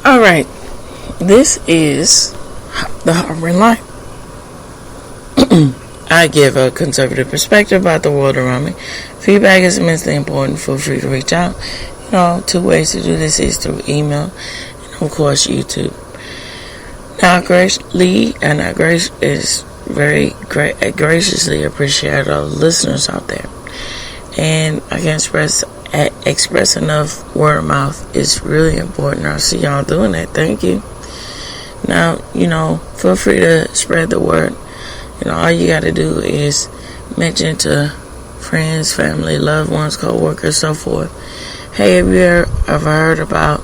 Alright, this is the Harboring Light. I give a conservative perspective about the world around me. Feedback is immensely important. Feel free to reach out. Two ways to do this is through email and, of course, YouTube. Now, Grace Lee and Grace is very graciously appreciate all the listeners out there. And I can express enough word of mouth is really important. I see y'all doing that. Thank you. Now, feel free to spread the word. All you got to do is mention to friends, family, loved ones, co-workers, so forth. Hey, have you ever heard about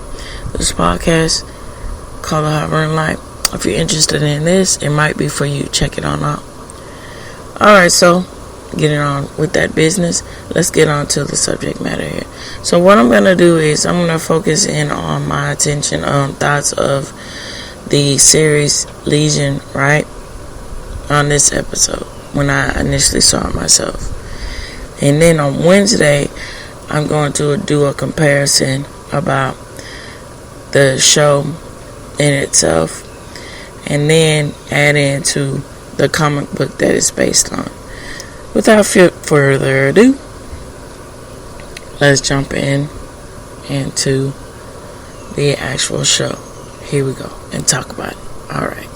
this podcast called The Harboring Light? If you're interested in this, it might be for you. Check it on out. Alright, so getting on with that business, let's get on to the subject matter here. So what I'm going to do is I'm going to focus in on my attention on thoughts of the series Legion, right? On this episode, when I initially saw it myself. And then on Wednesday, I'm going to do a comparison about the show in itself, and then add into the comic book that it's based on. Without further ado, let's jump into the actual show. Here we go, and talk about it. Alright.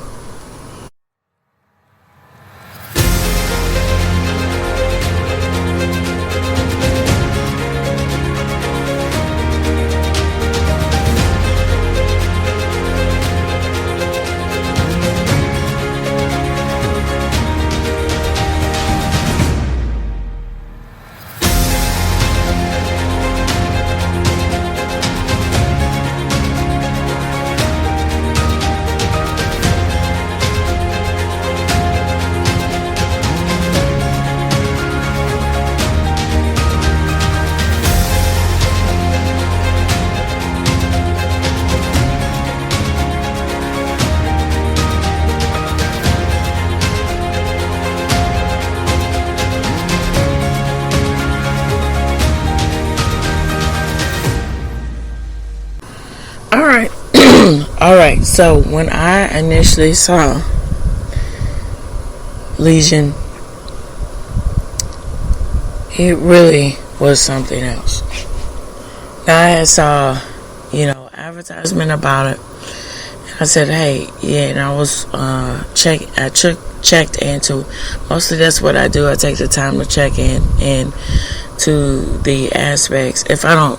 Alright, so when I initially saw Legion, it really was something else. Now I saw, advertisement about it. And I said, hey, yeah, and I was checked into, mostly that's what I do. I take the time to check in to the aspects. If I don't,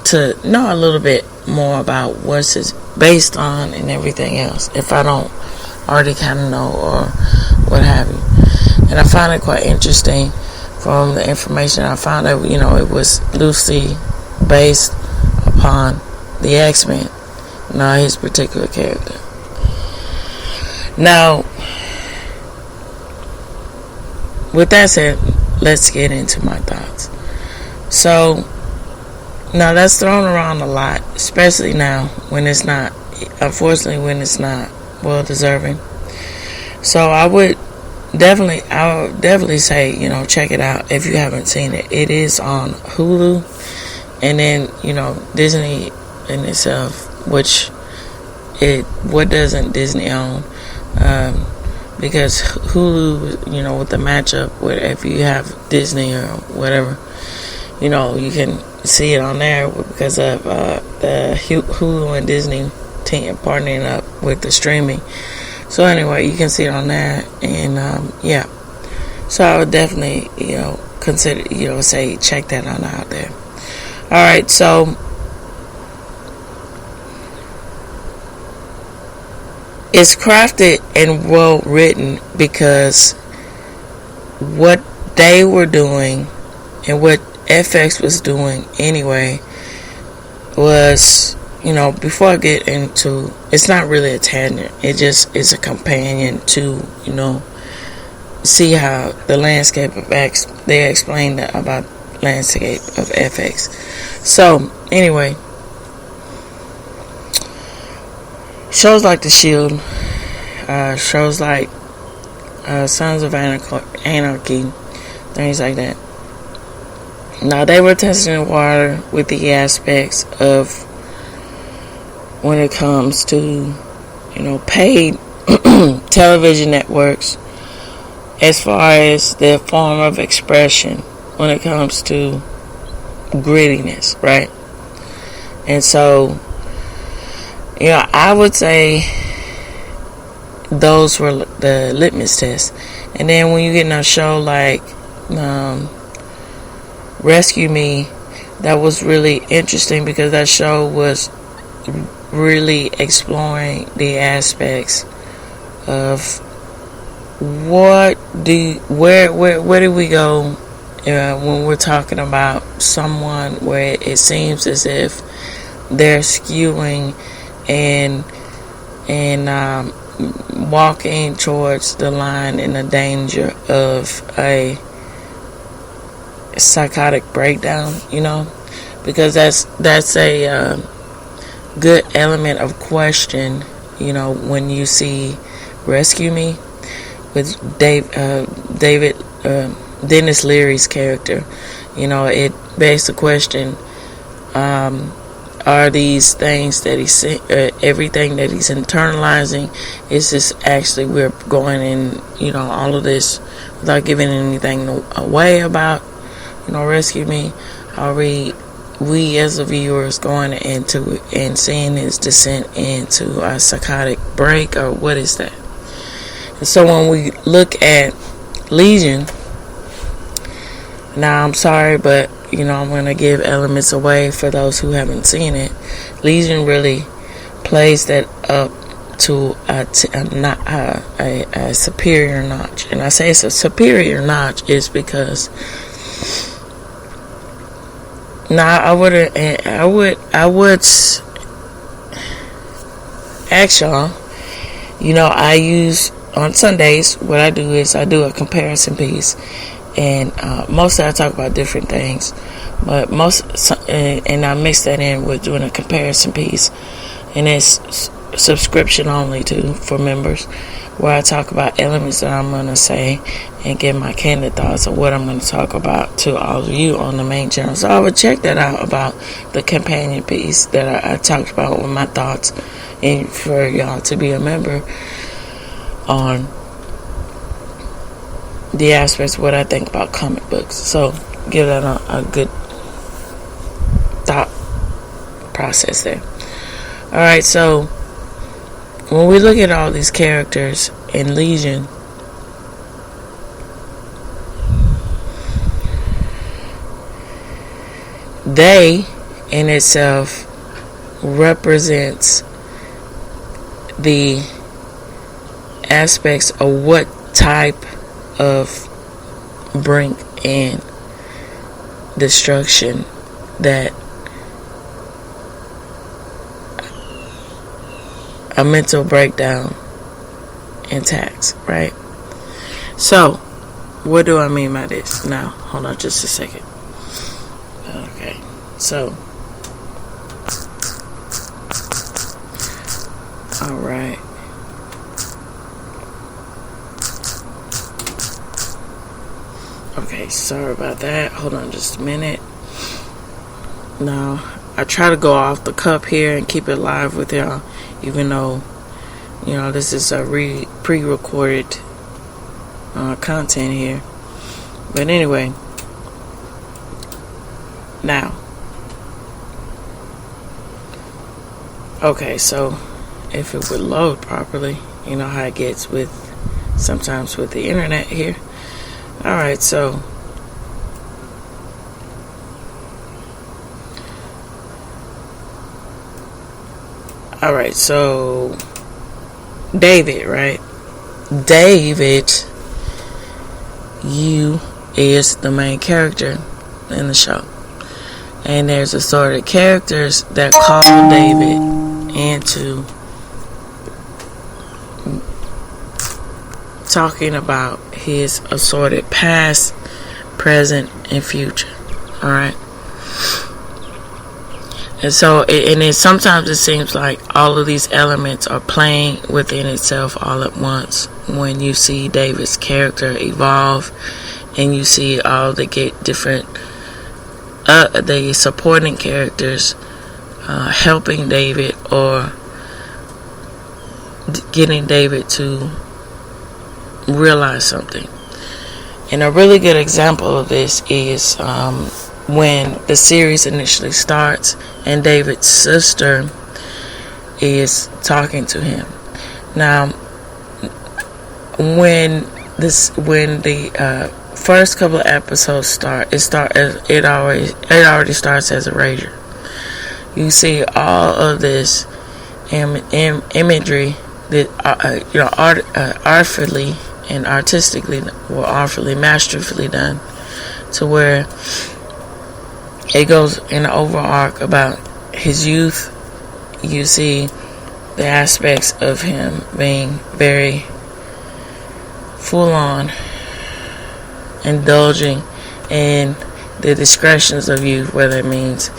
to know a little bit more about what's it's based on and everything else, if I don't already kind of know or what have you. And I found it quite interesting from the information I found that, it was loosely based upon the X-Men, his particular character. Now, with that said, let's get into my thoughts. So, now that's thrown around a lot, especially now when it's not, unfortunately, when it's not well deserving. So I would definitely say, check it out if you haven't seen it. It is on Hulu, and then, Disney in itself, what doesn't Disney own? Because Hulu, with the matchup, where if you have Disney or whatever, you can see it on there because of the Hulu and Disney team partnering up with the streaming. So anyway, you can see it on there, and yeah. So I would definitely, consider, say check that on out there. All right, so it's crafted and well written because what they were doing and what FX was doing anyway was, before I get into, it's not really a tangent, it just is a companion to, see how the landscape of X, they explained about landscape of FX. So anyway, shows like The Shield, shows like Sons of Anarchy, things like that. Now, they were testing the water with the aspects of when it comes to, paid television networks, as far as their form of expression when it comes to grittiness, right? And so, I would say those were the litmus tests. And then when you get in a show like Rescue Me, that was really interesting because that show was really exploring the aspects of where do we go when we're talking about someone where it seems as if they're skewing and walking towards the line and the danger of a psychotic breakdown, because that's a good element of question, when you see Rescue Me with Dennis Leary's character. It begs the question, are these things that he's everything that he's internalizing, is this actually we're going in, all of this without giving anything away about, Rescue Me? Are we as the viewers going into and seeing his descent into a psychotic break, or what is that? And so when we look at Legion, now I'm sorry, but I'm going to give elements away for those who haven't seen it. Legion really plays that up to a superior notch. And I say it's a superior notch is because I would ask y'all, I use on Sundays, what I do is I do a comparison piece. And mostly I talk about different things, but and I mix that in with doing a comparison piece, and it's subscription only too for members, where I talk about elements that I'm going to say and give my candid thoughts of what I'm going to talk about to all of you on the main channel. So I would check that out about the companion piece that I talked about with my thoughts, and for y'all to be a member on the aspects of what I think about comic books. So give that a good thought process there. Alright, so when we look at all these characters in Legion, they in itself represents the aspects of what type of brink and destruction that a mental breakdown attacks, right? So, what do I mean by this? Now, hold on just a second. Okay, so, alright. Okay, sorry about that. Hold on just a minute. Now, I try to go off the cup here and keep it live with y'all, even though, this is a pre-recorded content here. But anyway, now, okay, so if it would load properly, you know how it gets with sometimes with the internet here. Alright, so David, right? David, you is the main character in the show. And there's assorted characters that call David into talking about his assorted past, present, and future. Alright? And so, sometimes it seems like all of these elements are playing within itself all at once when you see David's character evolve and you see all the different the supporting characters helping David or getting David to realize something. And a really good example of this is when the series initially starts and David's sister is talking to him. Now, when the first couple of episodes start, it already starts as a rager. You see all of this imagery that artfully and artfully, masterfully done, to where it goes in the overall arc about his youth. You see the aspects of him being very full on, indulging in the discretions of youth, whether it means,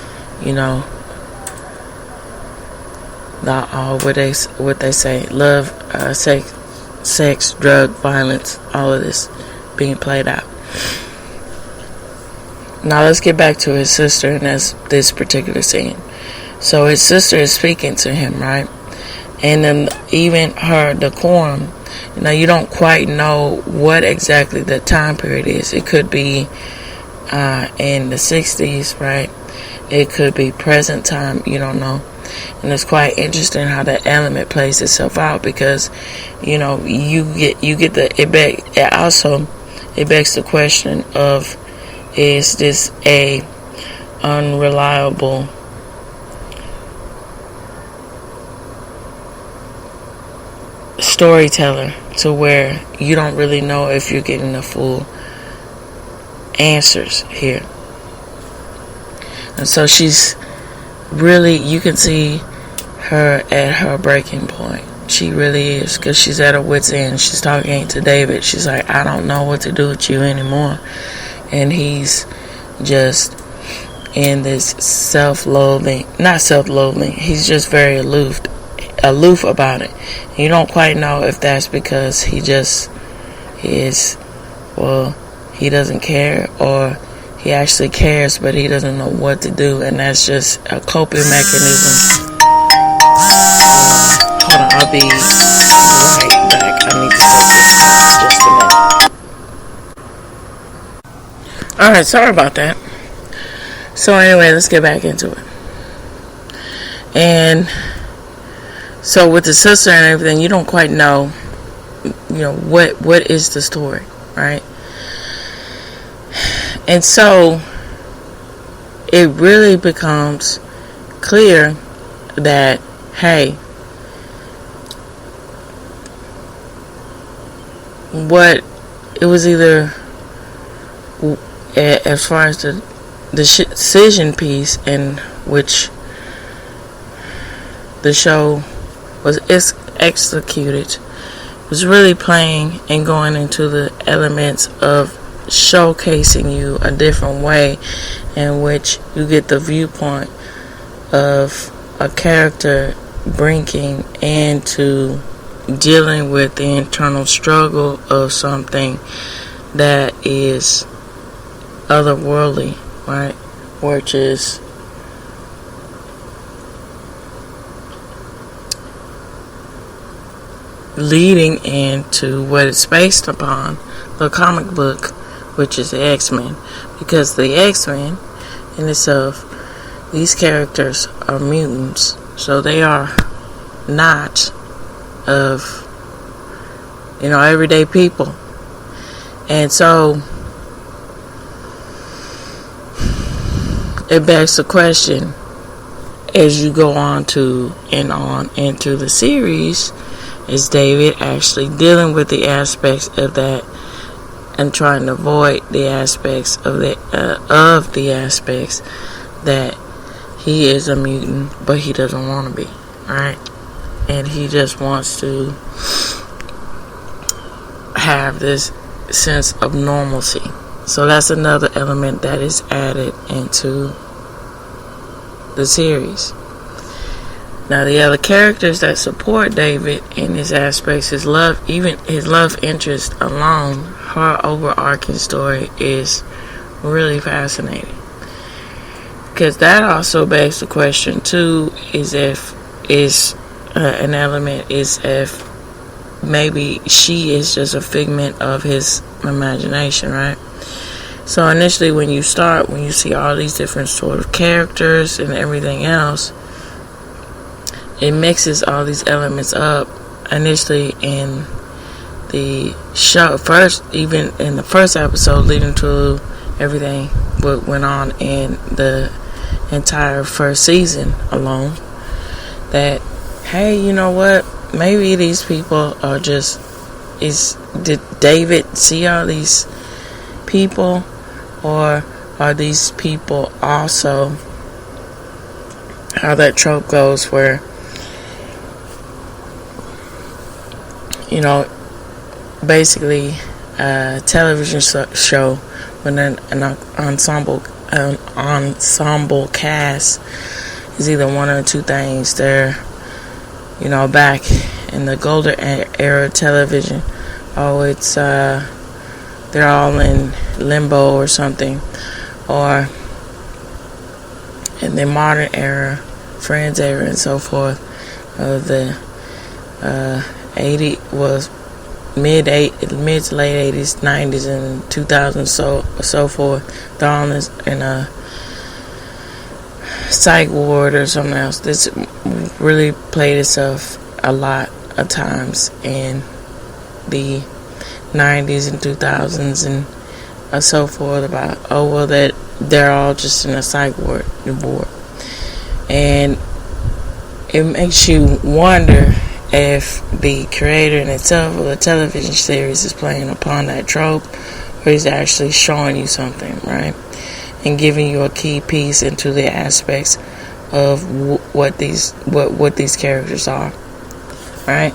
what they say, love, sex, drug, violence, all of this being played out. Now let's get back to his sister and this particular scene. So his sister is speaking to him, right? And then even her decorum, you don't quite know what exactly the time period is. It could be in the 60s, right? It could be present time, you don't know. And it's quite interesting how that element plays itself out, because you get it begs the question of, is this a unreliable storyteller, to where you don't really know if you're getting the full answers here. And so she's really, you can see her at her breaking point. She really is, because she's at her wit's end. She's talking to David. She's like, I don't know what to do with you anymore. And he's just in this not self-loathing. He's just very aloof about it. And you don't quite know if that's because he just is, he doesn't care, or he actually cares, but he doesn't know what to do, and that's just a coping mechanism. Hold on, I'll be right back. I need to take this just a minute. Alright, sorry about that. So anyway, let's get back into it. And so with the sister and everything, you don't quite know, what is the story, right? And so it really becomes clear that, hey, what it was either, as far as the decision piece in which the show was executed, was really playing and going into the elements of showcasing you a different way in which you get the viewpoint of a character bringing into dealing with the internal struggle of something that is otherworldly, right? Which is leading into what it's based upon, the comic book, which is the X-Men. Because the X-Men in itself, these characters are mutants, so they are not of everyday people. And so it begs the question, as you go on into the series, is David actually dealing with the aspects of that and trying to avoid the aspects of the aspects that he is a mutant, but he doesn't want to be, right? And he just wants to have this sense of normalcy. So that's another element that is added into the series. Now the other characters that support David in his aspects, his love interest alone, her overarching story is really fascinating. because that also begs the question too, is if an element is if maybe she is just a figment of his imagination, right? So initially when you see all these different sort of characters and everything else, it mixes all these elements up initially in the show first, even in the first episode, leading to everything what went on in the entire first season alone. That, hey, you know what? Maybe these people are just, did David see all these people, or are these people also how that trope goes where, you know, basically a television show when an ensemble cast is either one or two things. They're, you know, back in the golden era of television, it's they're all in limbo or something, or in the modern era, Friends era and so forth, the mid to late 80s, 90s, and 2000s, so forth. They're all in a psych ward or something else. This really played itself a lot of times in the 90s and 2000s and so forth, about that they're all just in a psych ward, and it makes you wonder if the creator in itself of the television series is playing upon that trope, or he's actually showing you something, right, and giving you a key piece into the aspects of what these characters are, right?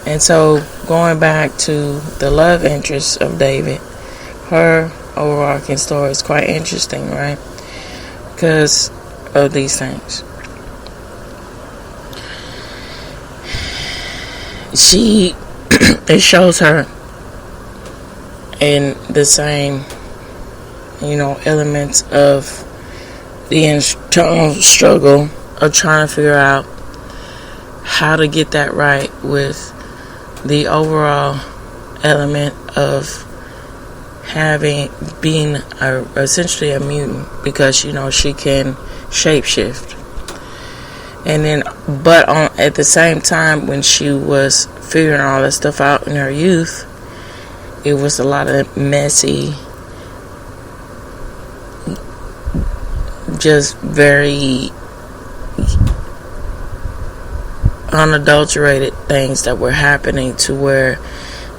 And so going back to the love interest of David, her overarching story is quite interesting, right? Because of these things. It shows her in the same, you know, elements of the internal struggle of trying to figure out how to get that right with the overall element of being essentially a mutant, because, you know, she can shapeshift. And then, but at the same time, when she was figuring all that stuff out in her youth, it was a lot of messy, just very unadulterated things that were happening, to where,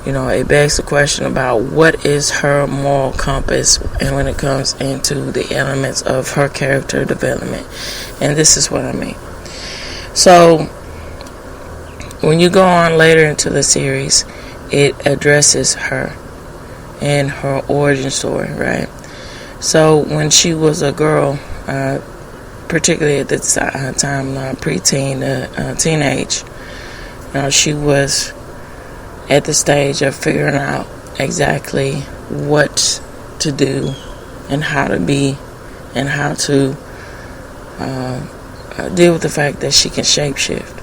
you know, it begs the question about what is her moral compass, and when it comes into the elements of her character development. And this is what I mean. So when you go on later into the series, it addresses her and her origin story, right? So when she was a girl, particularly at the time, preteen, teenage, you know, she was at the stage of figuring out exactly what to do and how to be and how to deal with the fact that she can shapeshift.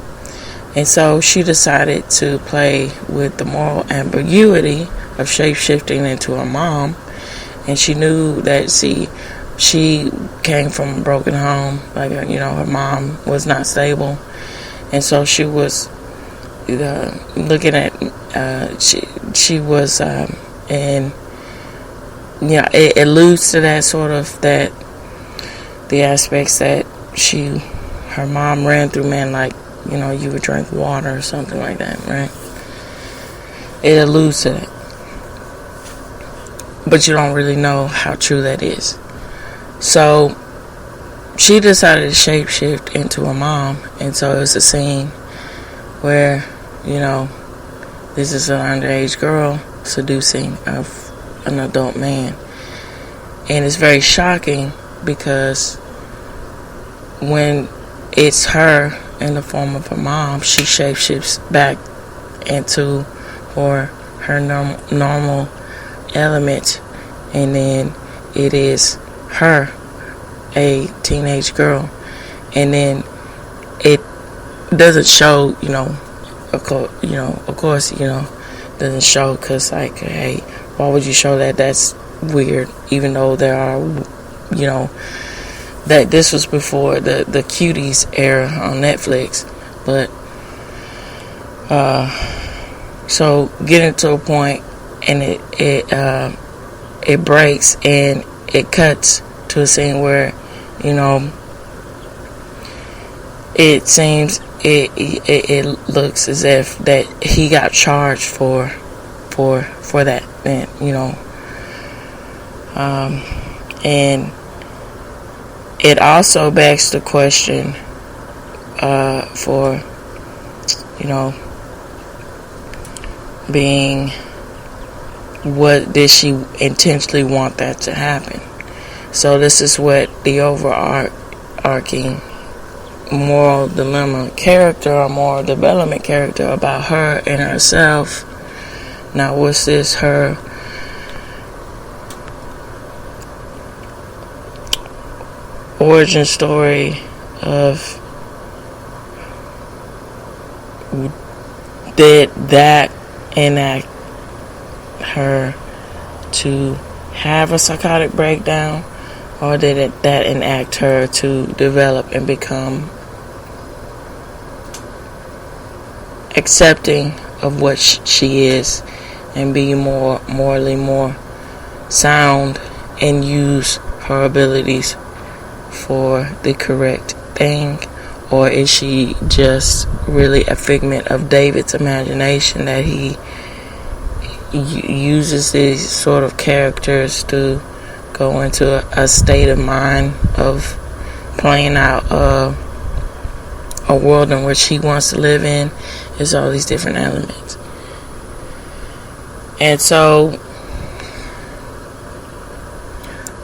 And so she decided to play with the moral ambiguity of shapeshifting into her mom. And she knew that she came from a broken home, like, you know, her mom was not stable, and so she was looking at she was and, you know, it alludes to that sort of that the aspects that her mom ran through, man, like, you know, you would drink water or something like that, right? It alludes to that, but you don't really know how true that is. So she decided to shapeshift into a mom, and so it was a scene where, you know, this is an underage girl seducing an adult man, and it's very shocking because when it's her in the form of her mom, she shapeshifts back into her normal element, and then it is her, a teenage girl, and then it doesn't show, of course, doesn't show, because like, hey, why would you show that? That's weird, even though there are, that this was before the cuties era on Netflix. But so getting to a point, and it breaks, and it cuts to a scene where, it seems it looks as if that he got charged for that, and and it also begs the question for being, what did she intentionally want that to happen? So this is what the overarching moral dilemma character, or moral development character about her and herself. Now, was this her origin story of, did that enact her to have a psychotic breakdown, or did that enact her to develop and become accepting of what she is, and be morally more sound, and use her abilities for the correct thing? Or is she just really a figment of David's imagination, that he uses these sort of characters to go into a state of mind of playing out a world in which he wants to live in? Is all these different elements. And so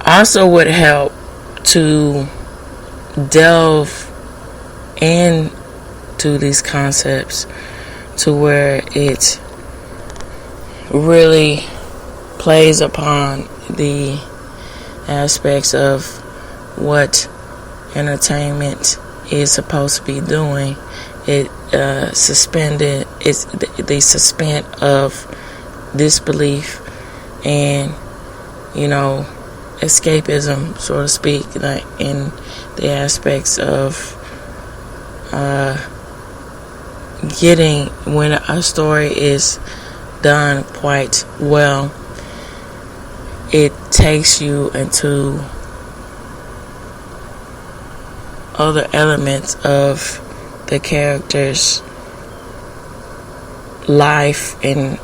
also would help to delve into these concepts to where it really plays upon the aspects of what entertainment is supposed to be doing. It suspended, it's the suspend of disbelief and escapism, so to speak, like in the aspects of getting, when a story is done quite well, it takes you into other elements of the character's life and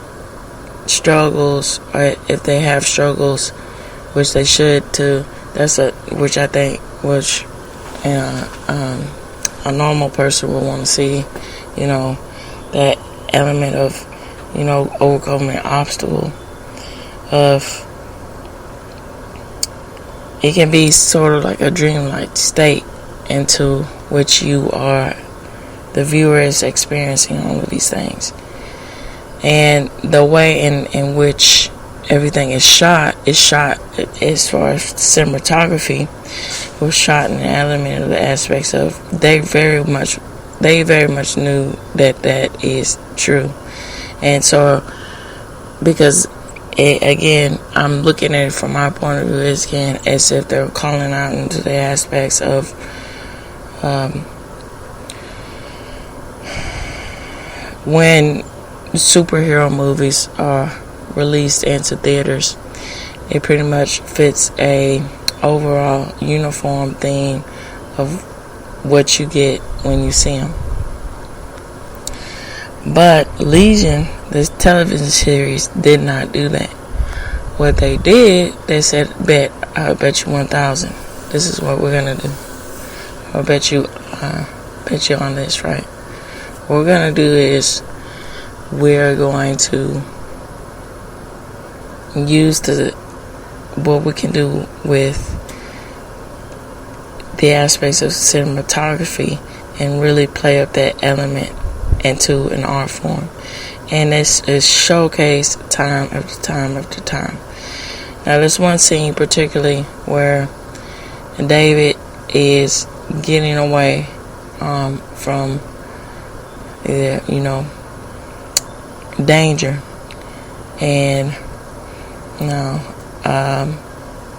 struggles, or if they have struggles, which they should too. Which I think, a normal person would want to see, that element of, overcoming an obstacle. Of, it can be sort of like a dreamlike state into which the viewer is experiencing all of these things. And the way in which everything is shot as far as cinematography, was shot in an element of the aspects of, they very much knew that is true. And so, because again, I'm looking at it from my point of view as if they're calling out into the aspects of when superhero movies are released into theaters, it pretty much fits a overall uniform theme of what you get when you see them. But Legion, this television series, did not do that. What they did, they said, I'll bet you 1,000. This is what we're gonna do. I'll bet you on this, right? What we're gonna do is, we're going to use what we can do with the aspects of cinematography and really play up that element into an art form. And it's showcased time after time after time. Now, there's one scene particularly where David is getting away from danger, and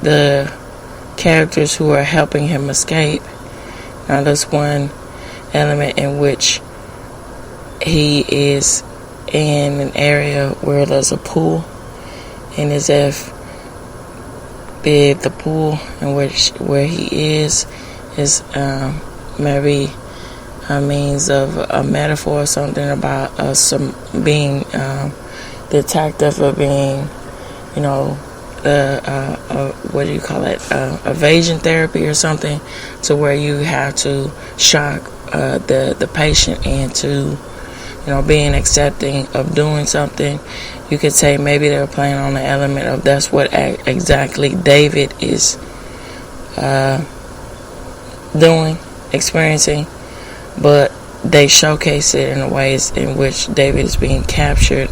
the characters who are helping him escape. Now, that's one element in which he is in an area where there's a pool, and as if the pool in where he is maybe a means of a metaphor or something about some being detective, or being, what do you call it, evasion therapy or something, to where you have to shock the patient into being accepting of doing something. You could say maybe they were playing on the element of that's what exactly David is experiencing, but they showcase it in the ways in which David is being captured,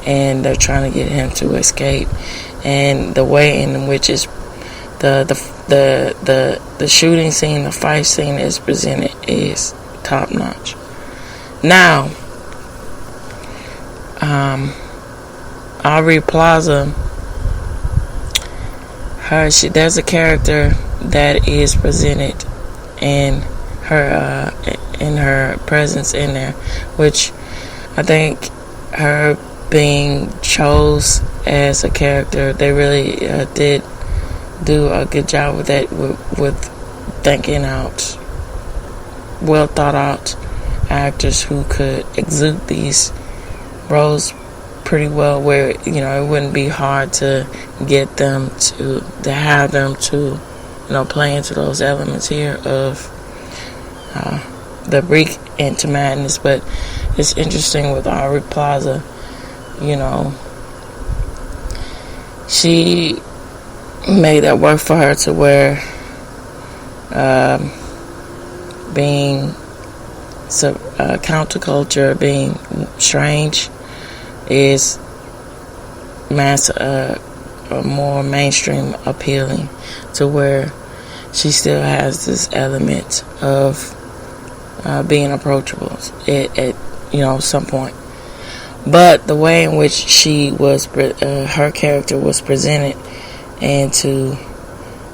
and they're trying to get him to escape. And the way in which is the shooting scene, the fight scene is presented is top notch. Now, Aubrey Plaza, there's a character that is presented in her presence in there, which I think her being chose as a character, they really did do a good job with that, with thinking out well thought out actors who could exude these roles pretty well, where it wouldn't be hard to get them to have them to play into those elements here of the break into madness. But it's interesting with Aubrey Plaza, she made that work for her, to where being counterculture, being strange, is more mainstream appealing, to where she still has this element of being approachable at some point. But the way in which she was, her character was presented into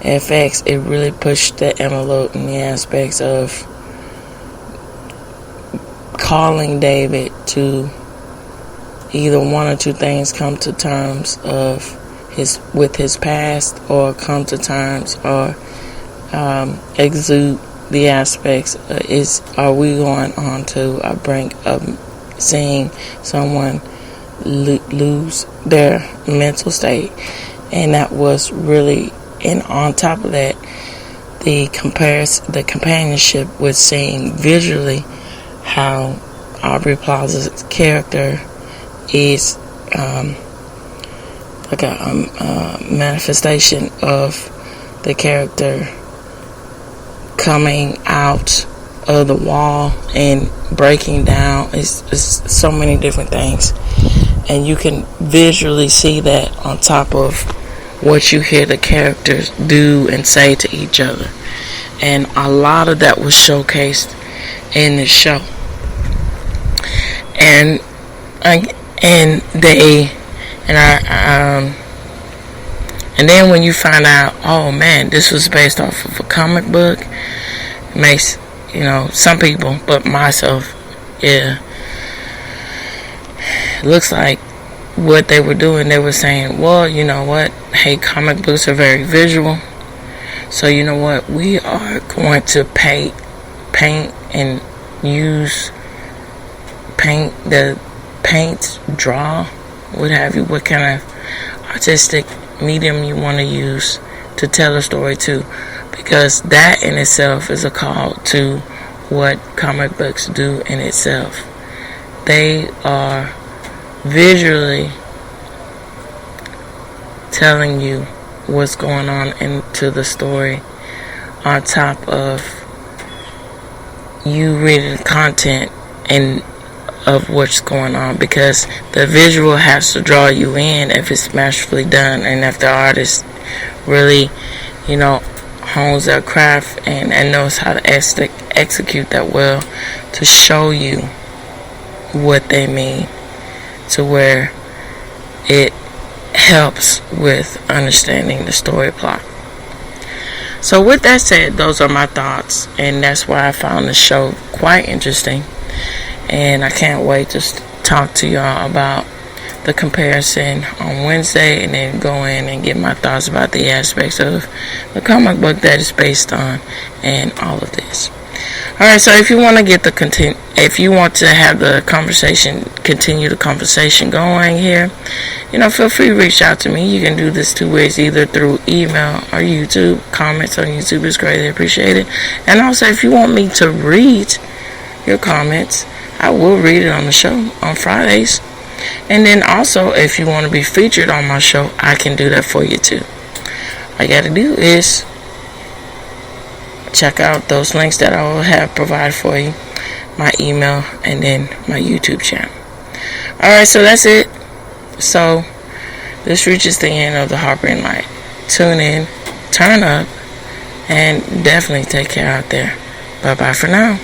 FX, it really pushed the envelope in the aspects of calling David to either one or two things: come to terms with his past, or come to terms or exude the aspects. Are we going on to a brink of seeing someone lose their mental state? And that was really, and on top of that, the companionship with seeing visually how Aubrey Plaza's character is like a manifestation of the character coming out of the wall and breaking down. It's so many different things, and you can visually see that on top of what you hear the characters do and say to each other. And a lot of that was showcased in the show. And then when you find out, oh man, this was based off of a comic book, it makes some people, but myself, it looks like what they were doing. They were saying, well, you know what, hey, comic books are very visual, so you know what, we are going to paint and use paint, draw, what have you, what kind of artistic medium you want to use to tell a story to, because that in itself is a call to what comic books do in itself. They are visually telling you what's going on into the story, on top of you reading the content and of what's going on, because the visual has to draw you in if it's masterfully done, and if the artist really hones their craft and knows how to execute that well to show you what they mean, to where it helps with understanding the story plot. So with that said, those are my thoughts, and that's why I found the show quite interesting, and I can't wait to talk to y'all about the comparison on Wednesday, and then go in and get my thoughts about the aspects of the comic book that it's based on and all of this. Alright, so if you want to get the content, if you want to have the conversation, continue the conversation going here, feel free to reach out to me. You can do this two ways, either through email or YouTube. Comments on YouTube is greatly appreciated. And also, if you want me to read your comments, I will read it on the show on Fridays. And then also, if you want to be featured on my show, I can do that for you too. All you got to do is check out those links that I will have provided for you, my email, and then my YouTube channel. Alright, so that's it. So this reaches the end of the Harper and Light. Tune in, turn up, and definitely take care out there. Bye bye for now.